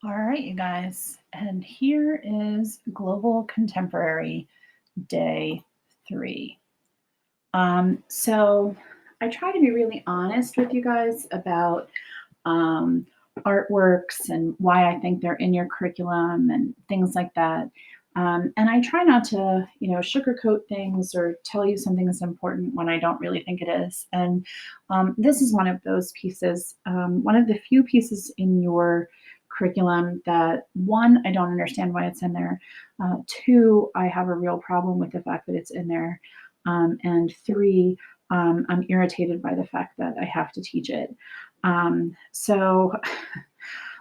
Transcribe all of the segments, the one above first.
All right, you guys, and here is Global Contemporary Day 3. So I try to be really honest with you guys about um, artworks and why I think they're in your curriculum and things like that. And I try not to, sugarcoat things or tell you something is important when I don't really think it is. And this is one of those pieces, one of the few pieces in your curriculum that, one, I don't understand why it's in there. Two, I have a real problem with the fact that it's in there. And three, I'm irritated by the fact that I have to teach it. So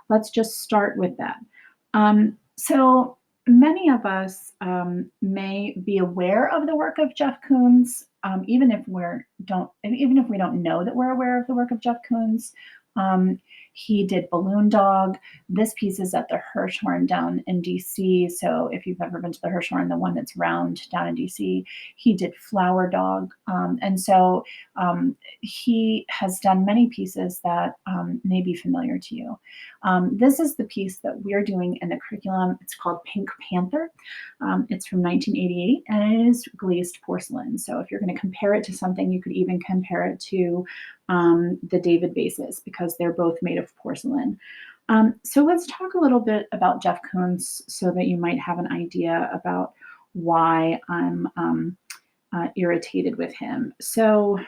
let's just start with that. So many of us may be aware of the work of Jeff Koons, even if we don't know that we're aware of the work of Jeff Koons. Um, he did Balloon Dog. This piece is at the Hirshhorn down in DC. So if you've ever been to the Hirshhorn, the one that's round down in DC, he did Flower Dog. And so he has done many pieces that may be familiar to you. This is the piece that we're doing in the curriculum. It's called Pink Panther. It's from 1988 and it is glazed porcelain. So if you're going to compare it to something, you could even compare it to the David vases because they're both made of porcelain. So let's talk a little bit about Jeff Koons so that you might have an idea about why I'm irritated with him. So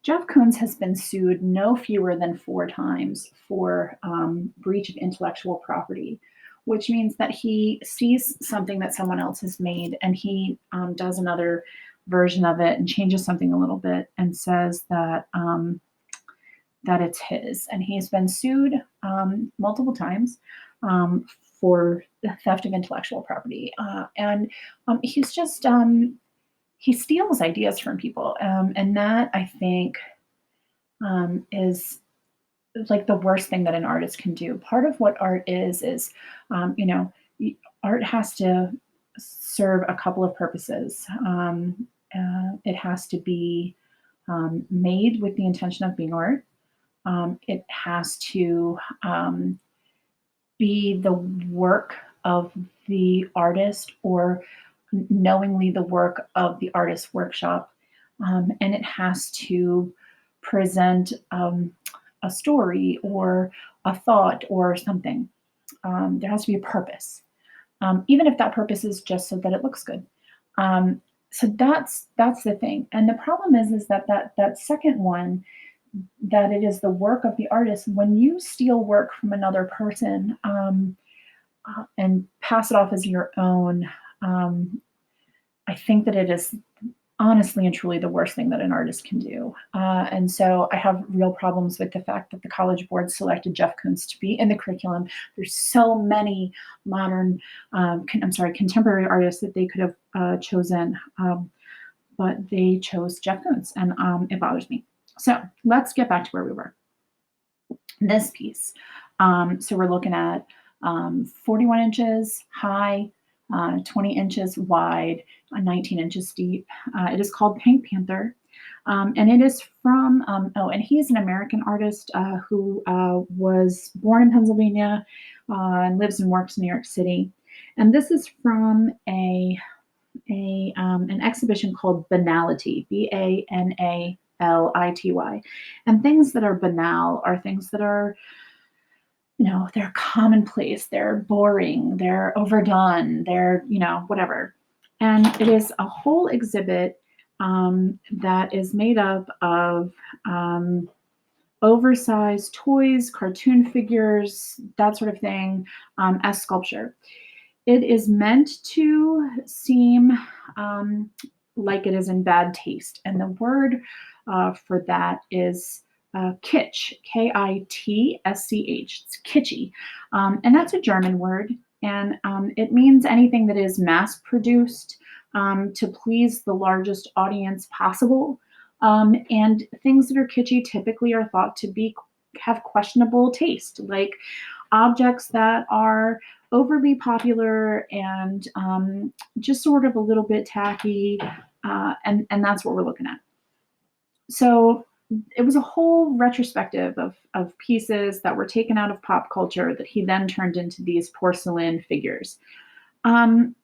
Jeff Koons has been sued no fewer than 4 times for breach of intellectual property, which means that he sees something that someone else has made and he does another version of it and changes something a little bit and says that it's his. And he's been sued multiple times for the theft of intellectual property. And he's just he steals ideas from people, and that I think is like the worst thing that an artist can do. Part of what art is art has to serve a couple of purposes. It has to be made with the intention of being art. It has to be the work of the artist or knowingly the work of the artist's workshop. And it has to present a story or a thought or something. There has to be a purpose, even if that purpose is just so that it looks good. So that's the thing. And the problem is that second one, that it is the work of the artist. When you steal work from another person and pass it off as your own, I think that it is honestly and truly the worst thing that an artist can do. And so I have real problems with the fact that the College Board selected Jeff Koons to be in the curriculum. There's so many contemporary artists that they could have chosen, but they chose Jeff Koons, and it bothers me. So let's get back to where we were. This piece. So we're looking at 41 inches high, 20 inches wide, 19 inches deep. It is called Pink Panther. And it is from, and he's an American artist who was born in Pennsylvania and lives and works in New York City. And this is from an exhibition called Banality, Banality. And things that are banal are things that are, they're commonplace, they're boring, they're overdone, they're, whatever. And it is a whole exhibit that is made up of oversized toys, cartoon figures, that sort of thing, as sculpture. It is meant to seem like it is in bad taste. And the word for that is kitsch, Kitsch. It's kitschy. And that's a German word. And it means anything that is mass produced to please the largest audience possible. And things that are kitschy typically are thought to have questionable taste, like objects that are overly popular and just sort of a little bit tacky, and that's what we're looking at. So it was a whole retrospective of pieces that were taken out of pop culture that he then turned into these porcelain figures. Um,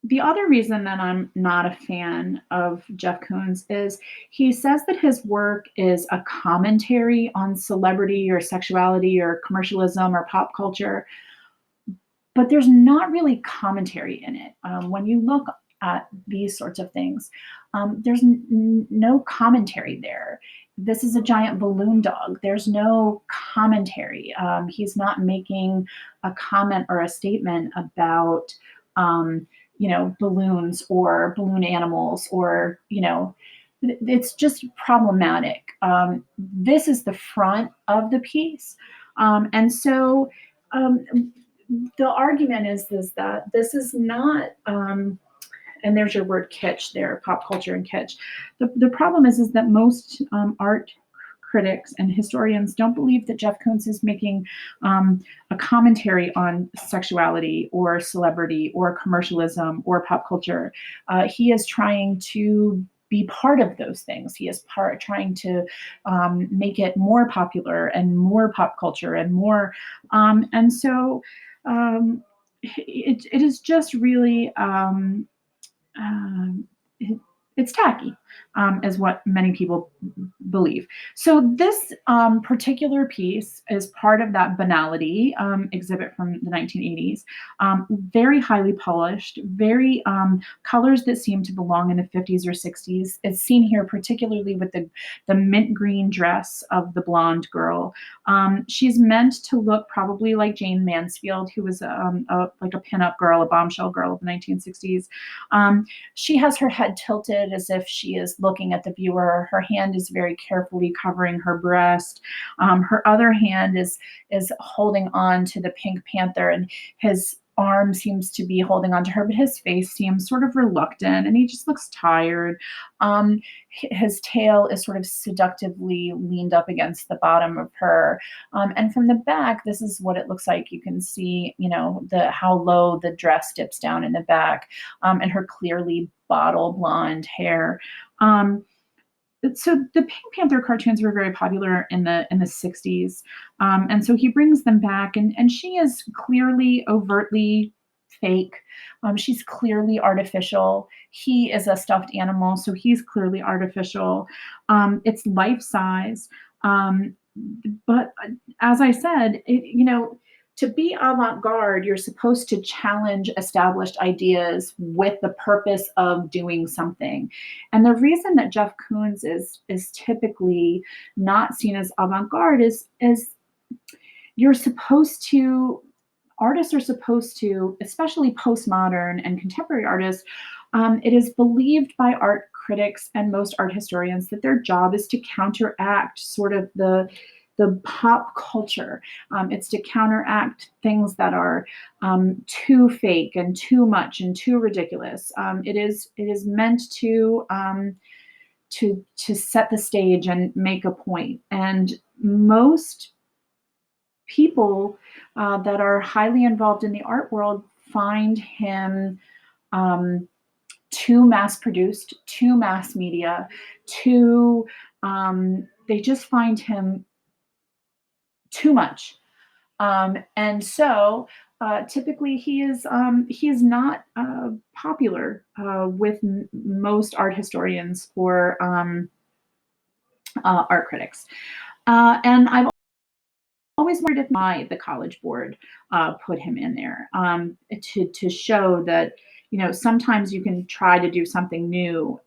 the other reason that I'm not a fan of Jeff Koons is he says that his work is a commentary on celebrity or sexuality or commercialism or pop culture, but there's not really commentary in it. When you look at these sorts of things, there's no commentary there. This is a giant balloon dog. There's no commentary. He's not making a comment or a statement about, um, balloons or balloon animals or, it's just problematic. This is the front of the piece. And so, the argument is that this is not, and there's your word kitsch there, pop culture and kitsch. The problem is that most art critics and historians don't believe that Jeff Koons is making a commentary on sexuality or celebrity or commercialism or pop culture. He is trying to be part of those things. He is trying to make it more popular and more pop culture and more, and so it is just really um, it, it's tacky, is what many people believe. So this particular piece is part of that banality exhibit from the 1980s. Very highly polished, very colors that seem to belong in the 50s or 60s. It's seen here particularly with the mint green dress of the blonde girl. She's meant to look probably like Jane Mansfield, who was like a pinup girl, a bombshell girl of the 1960s. She has her head tilted as if she is looking at the viewer. Her hand is very carefully covering her breast. Her other hand is holding on to the pink panther, and his arm seems to be holding on to her, but his face seems sort of reluctant, and he just looks tired. His tail is sort of seductively leaned up against the bottom of her, and from the back, this is what it looks like. You can see, how low the dress dips down in the back, and her clearly bottle blonde hair. So the Pink Panther cartoons were very popular in the 60s, and so he brings them back, and she is clearly overtly fake. She's clearly artificial. He is a stuffed animal, so he's clearly artificial. It's life size, but as I said, to be avant-garde, you're supposed to challenge established ideas with the purpose of doing something. And the reason that Jeff Koons is typically not seen as avant-garde is you're supposed to artists are supposed to, especially postmodern and contemporary artists, it is believed by art critics and most art historians that their job is to counteract sort of the pop culture. It's to counteract things that are too fake and too much and too ridiculous. It is meant to set the stage and make a point. And most people that are highly involved in the art world find him um, too mass produced, too mass media, too, they just find him too much. And so typically he is not popular with most art historians or art critics. And I've always wondered why the College Board put him in there, to show that sometimes you can try to do something new,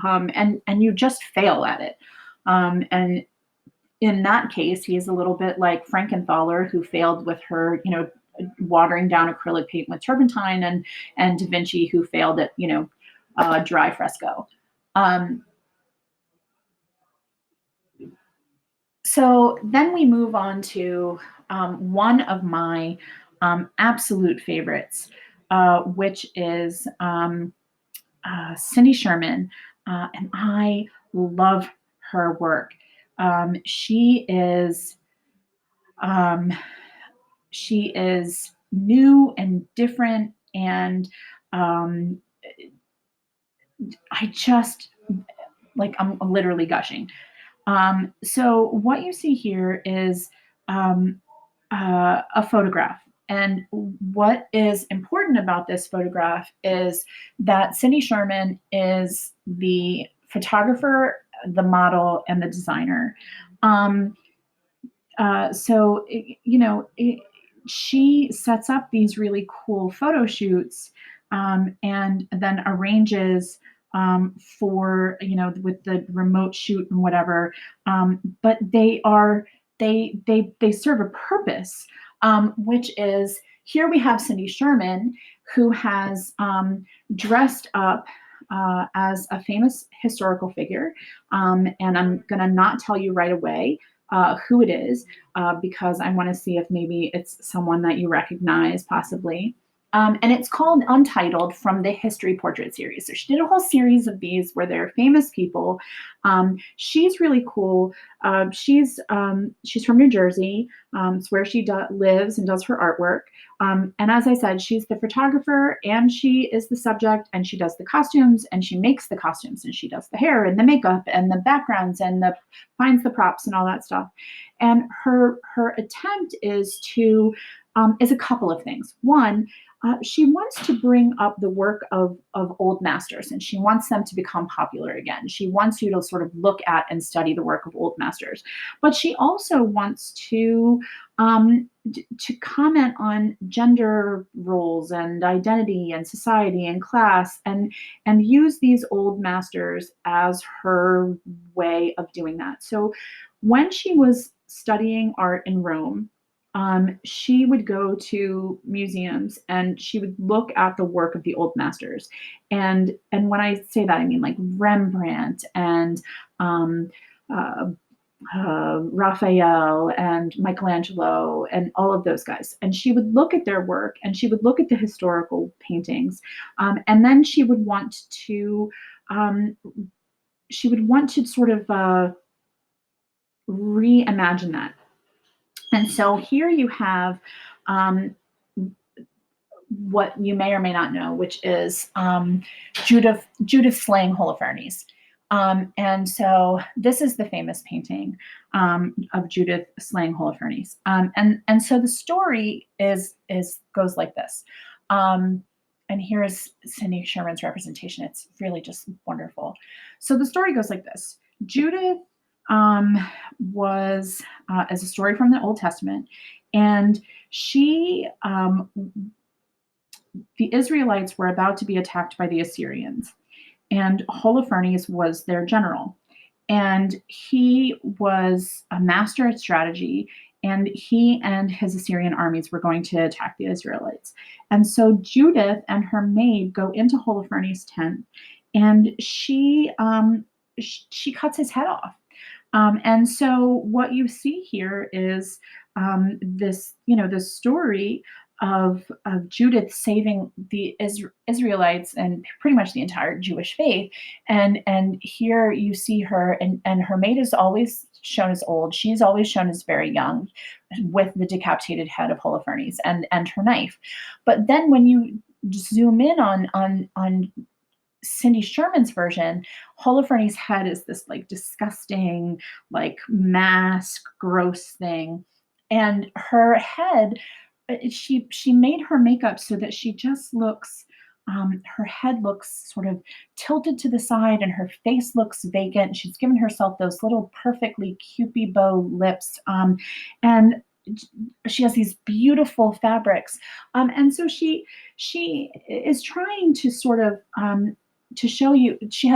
and you just fail at it. And in that case, he's a little bit like Frankenthaler, who failed with her, watering down acrylic paint with turpentine, and Da Vinci, who failed at dry fresco. Um, So then we move on to one of my absolute favorites, which is Cindy Sherman, and I love her work. She is um, she is new and different, and um, I just like I'm literally gushing. So what you see here is um, a photograph. And what is important about this photograph is that Cindy Sherman is the photographer, the model, and the designer. Um, she sets up these really cool photo shoots, and then arranges for, with the remote shoot and whatever. But they serve a purpose, which is, here we have Cindy Sherman, who has dressed up as a famous historical figure. And I'm going to not tell you right away who it is, because I want to see if maybe it's someone that you recognize, possibly. And it's called Untitled, from the History Portrait series. So she did a whole series of these where they're famous people. She's really cool. She's from New Jersey. It's where she lives and does her artwork. And as I said, she's the photographer, and she is the subject, and she does the costumes, and she makes the costumes, and she does the hair and the makeup and the backgrounds and finds the props and all that stuff. And her attempt is a couple of things. One, she wants to bring up the work of old masters, and she wants them to become popular again. She wants you to sort of look at and study the work of old masters. But she also wants to comment on gender roles and identity and society and class, and use these old masters as her way of doing that. So when she was studying art in Rome, she would go to museums and she would look at the work of the old masters. And when I say that, I mean like Rembrandt and um, uh, Raphael and Michelangelo and all of those guys. And she would look at their work, and she would look at the historical paintings, and then um, she would want to sort of reimagine that. And so here you have um, what you may or may not know, which is Judith slaying Holofernes. And so this is the famous painting of Judith slaying Holofernes. And so the story goes like this. And here's Cindy Sherman's representation. It's really just wonderful. So the story goes like this. Judith was as a story from the Old Testament, and the Israelites were about to be attacked by the Assyrians, and Holofernes was their general. And he was a master at strategy, and he and his Assyrian armies were going to attack the Israelites. And so Judith and her maid go into Holofernes' tent, and she cuts his head off. And so what you see here is this story of Judith saving the Israelites and pretty much the entire Jewish faith. And here you see her, and her maid is always shown as old. She's always shown as very young, with the decapitated head of Holofernes and her knife. But then when you zoom in on Cindy Sherman's version, Holofernes' head is this like disgusting, like mask, gross thing. And her head, she made her makeup so that she just looks, her head looks sort of tilted to the side, and her face looks vacant. She's given herself those little perfectly cupid bow lips, and she has these beautiful fabrics, and so she is trying to sort of to show you she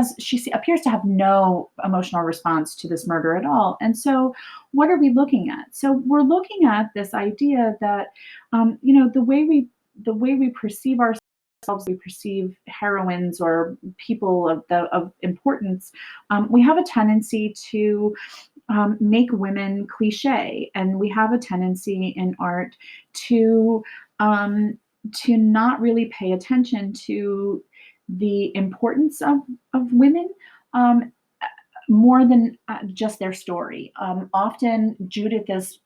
appears to have no emotional response to this murder at all. And so what are we looking at? So we're looking at this idea that the way we perceive ourselves, we perceive heroines or people of importance, we have a tendency to make women cliche, and we have a tendency in art to not really pay attention to the importance of women, um, more than just their story. Often Judith is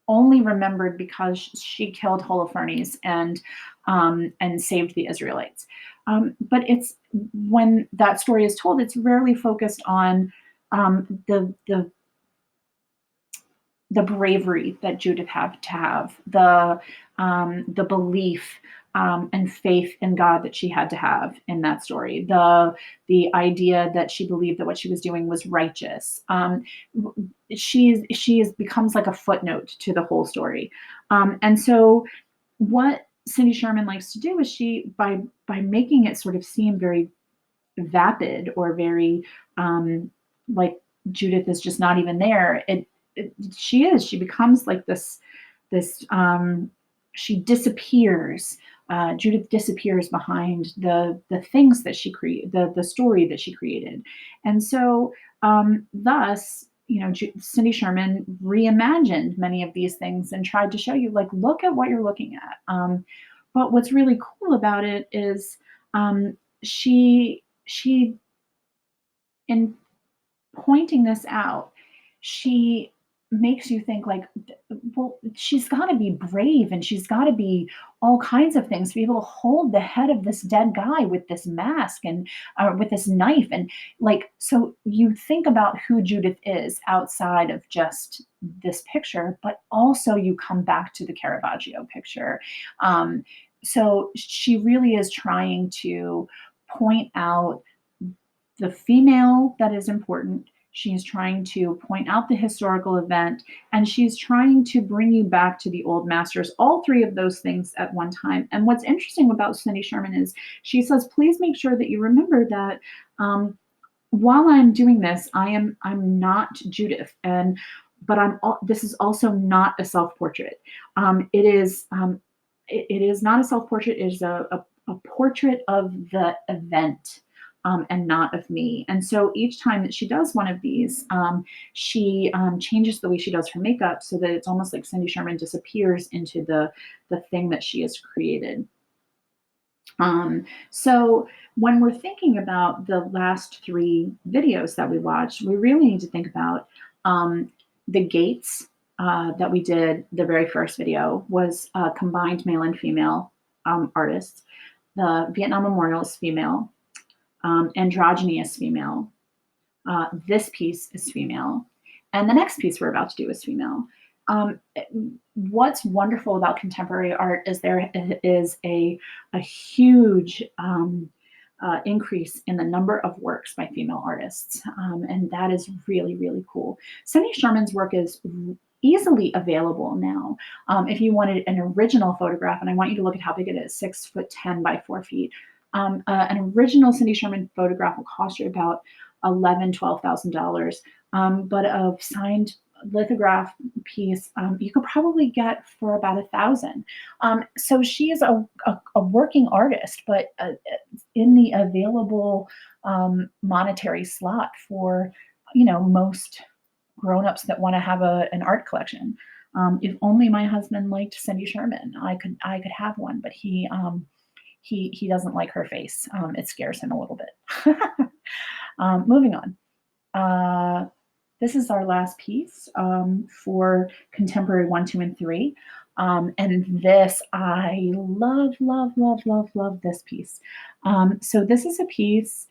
only remembered because she killed Holofernes and saved the Israelites. But it's when that story is told, it's rarely focused on the bravery that Judith had to have, the belief and faith in God that she had to have in that story, the idea that she believed that what she was doing was righteous. She becomes like a footnote to the whole story, and so what Cindy Sherman likes to do is she by making it sort of seem very vapid or very like Judith is just not even there. She becomes like this she disappears. Judith disappears behind the things that she created, the story that she created, and so thus Cindy Sherman reimagined many of these things and tried to show you, like, look at what you're looking at. But what's really cool about it is she in pointing this out, she makes you think like, well, she's got to be brave and she's got to be all kinds of things to be able to hold the head of this dead guy with this mask and with this knife. And like, so you think about who Judith is outside of just this picture, but also you come back to the Caravaggio picture. So she really is trying to point out the female that is important. She's trying to point out the historical event, and she's trying to bring you back to the old masters, all three of those things at one time. And what's interesting about Cindy Sherman is she says, please make sure that you remember that while I'm doing this, I'm not Judith, this is also not a self-portrait. It is not a self-portrait. It is a portrait of the event. And not of me. And so each time that she does one of these, she changes the way she does her makeup so that it's almost like Cindy Sherman disappears into the thing that she has created. So when we're thinking about the last three videos that we watched, we really need to think about the gates that we did. The very first video was combined male and female artists. The Vietnam Memorial is female. Androgyny is female. This piece is female. And the next piece we're about to do is female. What's wonderful about contemporary art is there is a huge increase in the number of works by female artists. And that is really, really cool. Cindy Sherman's work is easily available now. If you wanted an original photograph, and I want you to look at how big it is, 6'10" by 4 feet. An original Cindy Sherman photograph will cost you about $11,000-$12,000, but a signed lithograph piece you could probably get for about $1,000. So she is a working artist, but in the available monetary slot for most grown-ups that want to have an art collection. If only my husband liked Cindy Sherman, I could have one, but he doesn't like her face. It scares him a little bit. Moving on. This is our last piece for contemporary 1, 2, and 3. And this, I love, love, love, love, love this piece. So this is a piece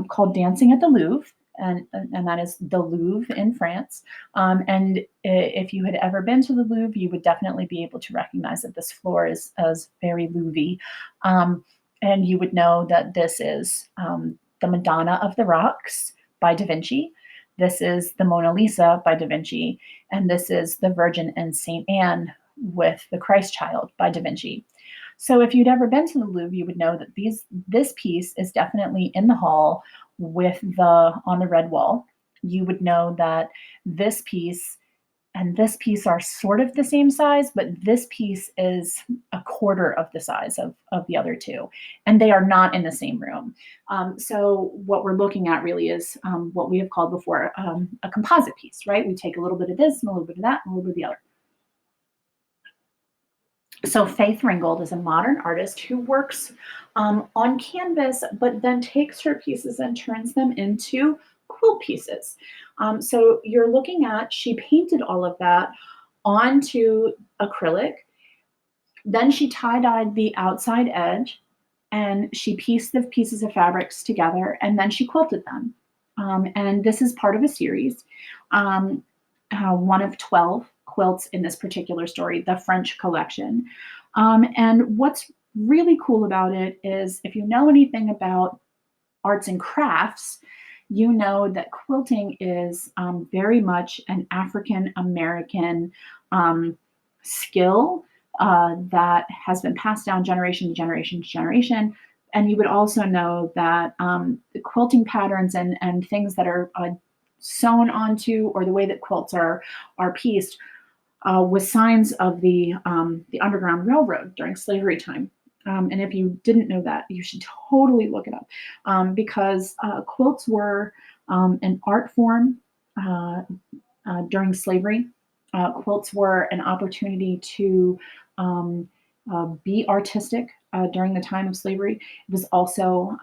called Dancing at the Louvre. And that is the Louvre in France. And if you had ever been to the Louvre, you would definitely be able to recognize that this floor is very Louvre-y. And you would know that this is the Madonna of the Rocks by Da Vinci. This is the Mona Lisa by Da Vinci. And this is the Virgin and St. Anne with the Christ Child by Da Vinci. So if you'd ever been to the Louvre, you would know that this piece is definitely in the hall with on the red wall. You would know that this piece and this piece are sort of the same size, but this piece is a quarter of the size of the other two, and they are not in the same room. So what we're looking at really is what we have called before a composite piece, right? We take a little bit of this and a little bit of that and a little bit of the other. So Faith Ringgold is a modern artist who works on canvas, but then takes her pieces and turns them into quilt pieces. So you're looking at, she painted all of that onto acrylic. Then she tie-dyed the outside edge, and she pieced the pieces of fabrics together, and then she quilted them. And this is part of a series, um, one of 12 quilts in this particular story, the French collection. And what's really cool about it is if you know anything about arts and crafts, you know that quilting is very much an African American skill that has been passed down generation to generation to generation. And you would also know that the quilting patterns and things that are sewn onto, or the way that quilts are pieced, was signs of the Underground Railroad during slavery time. And if you didn't know that, you should totally look it up, because quilts were an art form during slavery. Quilts were an opportunity to be artistic during the time of slavery. It was also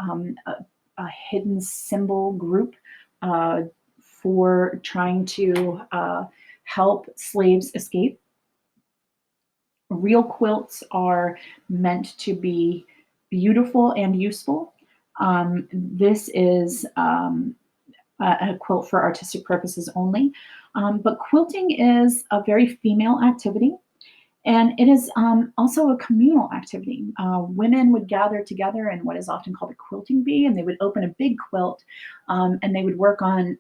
a hidden symbol group for trying to help slaves escape. Real quilts are meant to be beautiful and useful. This is a quilt for artistic purposes only. But quilting is a very female activity. And it is also a communal activity. Women would gather together in what is often called a quilting bee, and they would open a big quilt, and they would work on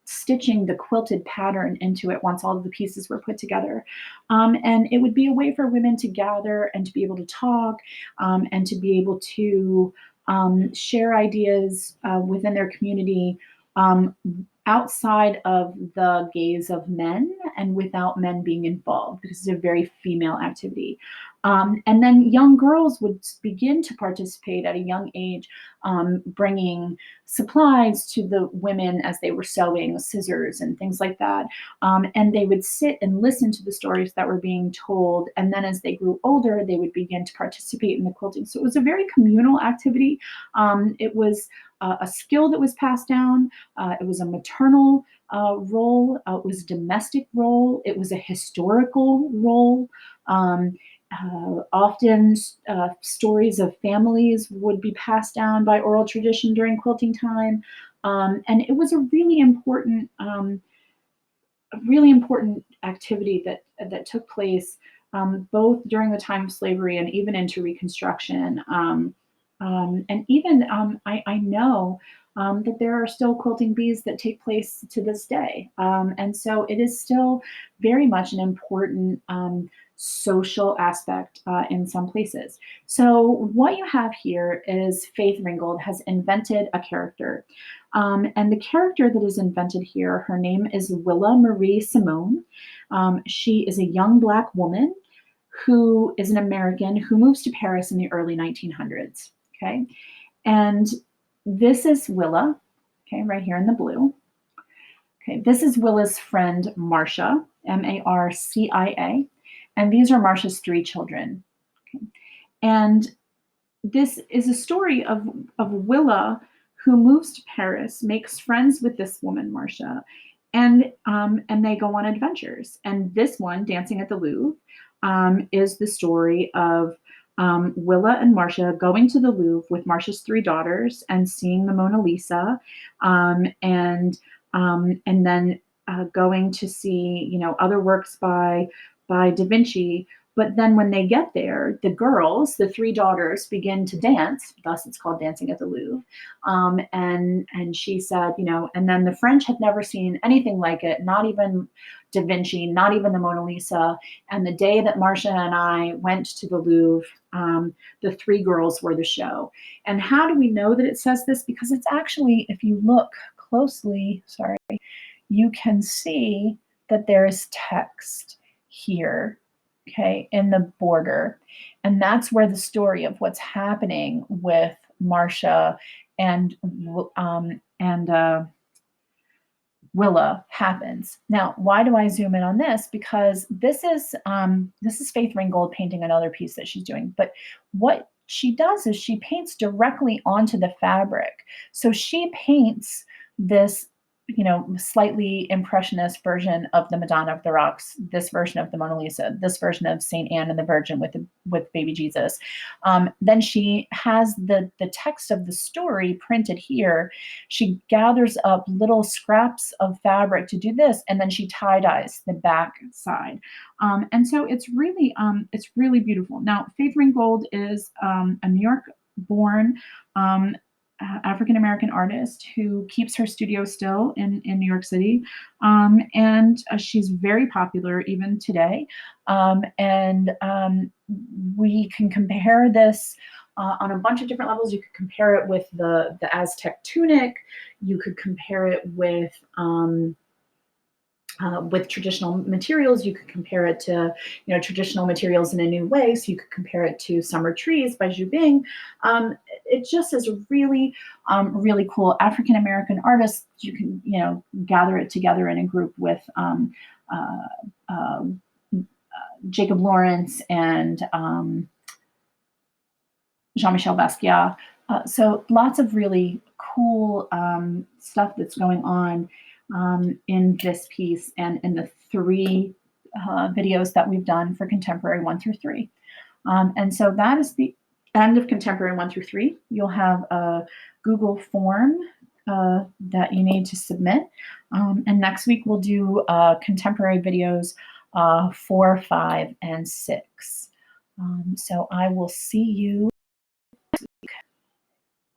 stitching the quilted pattern into it once all of the pieces were put together. And it would be a way for women to gather and to be able to talk, and to be able to share ideas within their community, um, outside of the gaze of men and without men being involved, because it's a very female activity. And then young girls would begin to participate at a young age, bringing supplies to the women as they were sewing, scissors and things like that. And they would sit and listen to the stories that were being told. And then as they grew older, they would begin to participate in the quilting. So it was a very communal activity. It was a skill that was passed down. It was a maternal role. It was a domestic role. It was a historical role. Often stories of families would be passed down by oral tradition during quilting time. And it was a really important activity that took place both during the time of slavery and even into Reconstruction. And even I know that there are still quilting bees that take place to this day. And so it is still very much an important social aspect in some places. So what you have here is Faith Ringgold has invented a character. And the character that is invented here, her name is Willa Marie Simone. She is a young Black woman who is an American who moves to Paris in the early 1900s. Okay. And this is Willa, okay, right here in the blue. Okay, this is Willa's friend, Marcia, Marcia. And these are Marcia's three children. Okay. And this is a story of Willa who moves to Paris, makes friends with this woman, Marcia, and they go on adventures. And this one, Dancing at the Louvre, is the story of Willa and Marcia going to the Louvre with Marcia's three daughters and seeing the Mona Lisa, and then going to see, you know, other works by Da Vinci. But then when they get there, the girls, the three daughters, begin to dance. Thus, it's called Dancing at the Louvre. And she said, you know, and then the French had never seen anything like it, not even Da Vinci, not even the Mona Lisa. And the day that Marcia and I went to the Louvre, the three girls were the show. And how do we know that it says this? Because it's actually, if you look closely, sorry, you can see that there is text here, okay, in the border. And that's where the story of what's happening with Marcia and Willa happens. Now, why do I zoom in on this? Because this is Faith Ringgold painting another piece that she's doing. But what she does is she paints directly onto the fabric. So she paints this slightly impressionist version of the Madonna of the Rocks, this version of the Mona Lisa, this version of Saint Anne and the Virgin with baby Jesus. Then she has the text of the story printed here. She gathers up little scraps of fabric to do this, and then she tie dyes the back side. And so it's really beautiful. Now, Faith Ringgold is a New York born African American artist who keeps her studio still in New York City. And she's very popular even today. And we can compare this on a bunch of different levels. You could compare it with the Aztec tunic. You could compare it with traditional materials. You could compare it to, traditional materials in a new way. So you could compare it to Summer Trees by Zhu Bing. It just is a really, really cool African-American artist. You can, gather it together in a group with Jacob Lawrence and Jean-Michel Basquiat. So lots of really cool stuff that's going on in this piece and in the 3 videos that we've done for Contemporary 1 through 3. And so that is the end of Contemporary 1 through 3. You'll have a Google form that you need to submit. And next week we'll do Contemporary videos 4, 5, and 6. So I will see you